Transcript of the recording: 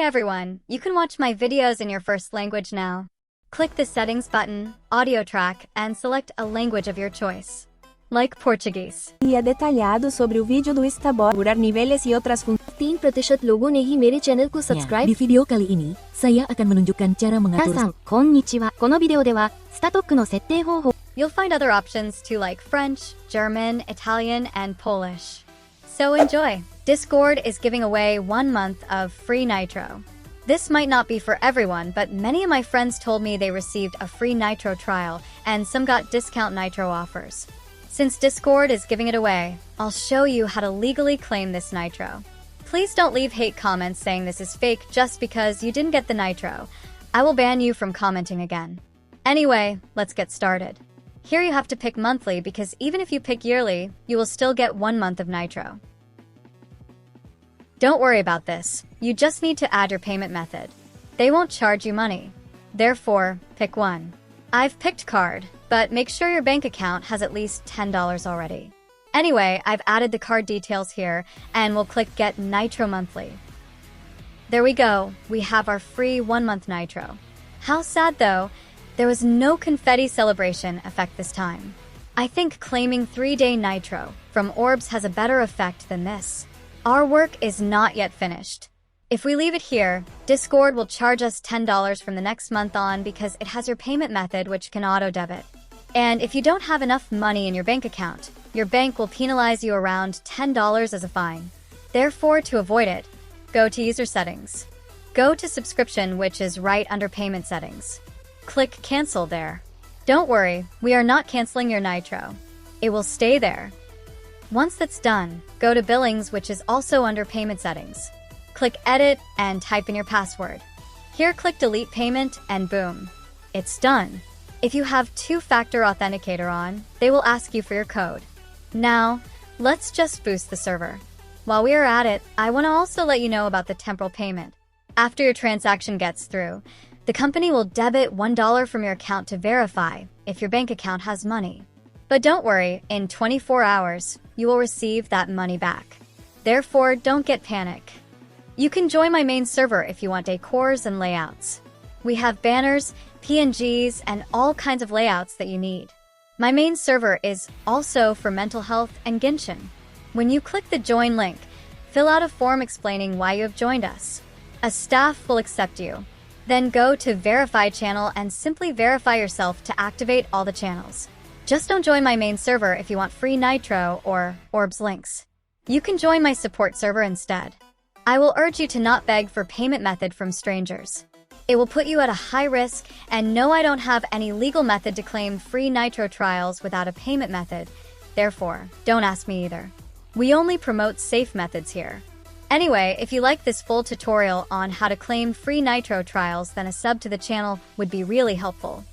everyone, you can watch my videos in your first language now. Click the settings button, audio track, and select a language of your choice. Like Portuguese. E é detalhado sobre o vídeo do Starboard, curar niveles e outras funções. 3% logo ne hi mere channel ko subscribe. Di video kali ini, saya akan menunjukkan cara mengatur. 皆さん、こんにちは。このビデオでは、スタトックの設定方法。 You'll find other options too, like French, German, Italian, and Polish. So enjoy! Discord is giving away 1 month of free Nitro. This might not be for everyone, but many of my friends told me they received a free Nitro trial, and some got discount Nitro offers. Since Discord is giving it away, I'll show you how to legally claim this Nitro. Please don't leave hate comments saying this is fake just because you didn't get the Nitro. I will ban you from commenting again. Anyway, let's get started. Here you have to pick monthly because even if you pick yearly, you will still get 1 month of Nitro. Don't worry about this. You just need to add your payment method. They won't charge you money. Therefore, pick one. I've picked card, but make sure your bank account has at least $10 already. Anyway, I've added the card details here, and we'll click Get Nitro Monthly. There we go. We have our free 1 month Nitro. How sad though, there was no confetti celebration effect this time. I think claiming 3-day Nitro from Orbs has a better effect than this. Our work is not yet finished. If we leave it here, Discord will charge us $10 from the next month on because it has your payment method which can auto-debit. And if you don't have enough money in your bank account, your bank will penalize you around $10 as a fine. Therefore, to avoid it, go to User Settings. Go to Subscription, which is right under Payment Settings. Click Cancel there. Don't worry, we are not canceling your Nitro. It will stay there. Once that's done, go to Billings, which is also under Payment Settings. Click Edit and type in your password. Here, click Delete Payment and boom, it's done. If you have two-factor authenticator on, they will ask you for your code. Now, let's just boost the server. While we are at it, I want to also let you know about the temporal payment. After your transaction gets through, the company will debit $1 from your account to verify if your bank account has money. But don't worry, in 24 hours, you will receive that money back. Therefore, don't get panic. You can join my main server if you want decors and layouts. We have banners, PNGs, and all kinds of layouts that you need. My main server is also for mental health and Genshin. When you click the join link, fill out a form explaining why you have joined us. A staff will accept you. Then go to Verify Channel and simply verify yourself to activate all the channels. Just don't join my main server if you want free Nitro or Orbs links. You can join my support server instead. I will urge you to not beg for payment method from strangers. It will put you at a high risk, and no, I don't have any legal method to claim free Nitro trials without a payment method. Therefore, don't ask me either. We only promote safe methods here. Anyway, if you like this full tutorial on how to claim free Nitro trials, then a sub to the channel would be really helpful.